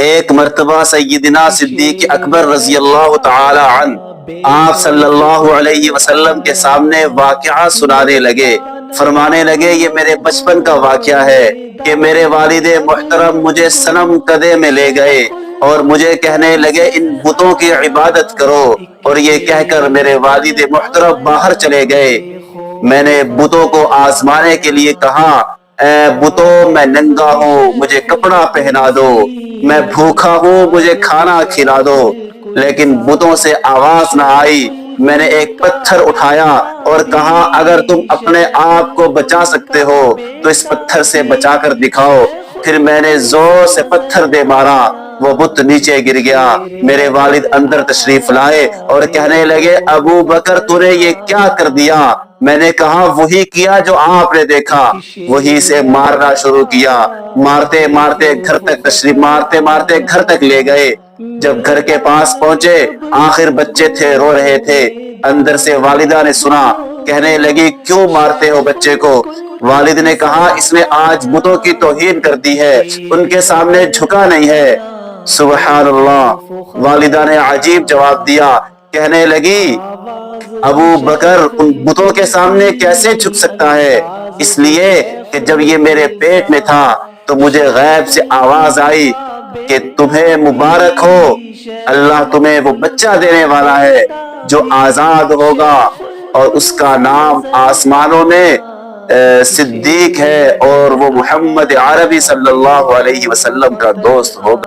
ایک مرتبہ سیدنا صدیق اکبر رضی اللہ تعالی عنہ آپ صلی اللہ علیہ وسلم کے سامنے واقعہ سنانے لگے، فرمانے لگے یہ میرے بچپن کا واقعہ ہے کہ میرے والد محترم مجھے صنم کدے میں لے گئے اور مجھے کہنے لگے ان بتوں کی عبادت کرو، اور یہ کہہ کر میرے والد محترم باہر چلے گئے۔ میں نے بتوں کو آزمانے کے لیے کہا، اے بتو میں ننگا ہوں مجھے کپڑا پہنا دو، میں بھوکا ہوں مجھے کھانا کھلا دو، لیکن بتوں سے آواز نہ آئی۔ میں نے ایک پتھر اٹھایا اور کہا اگر تم اپنے آپ کو بچا سکتے ہو تو اس پتھر سے بچا کر دکھاؤ۔ پھر میں نے زور سے پتھر دے مارا، وہ بت نیچے گر گیا۔ میرے والد اندر تشریف لائے اور کہنے لگے ابو بکر تو نے یہ کیا کر دیا؟ میں نے کہا وہی کیا جو آپ نے دیکھا، وہی سے مارنا شروع کیا۔ مارتے مارتے گھر تک لے گئے۔ جب گھر کے پاس پہنچے آخر بچے تھے، رو رہے تھے۔ اندر سے والدہ نے سنا، کہنے لگی کیوں مارتے ہو بچے کو؟ والد نے کہا اس نے آج بتوں کی توہین کر دی ہے، ان کے سامنے جھکا نہیں ہے۔ سبحان اللہ، والدہ نے عجیب جواب دیا، کہنے لگی ابو بکر ان بتوں کے سامنے کیسے جھک سکتا ہے؟ اس لیے کہ جب یہ میرے پیٹ میں تھا تو مجھے غیب سے آواز آئی کہ تمہیں مبارک ہو، اللہ تمہیں وہ بچہ دینے والا ہے جو آزاد ہوگا اور اس کا نام آسمانوں میں صدیق ہے اور وہ محمد عربی صلی اللہ علیہ وسلم کا دوست ہوگا۔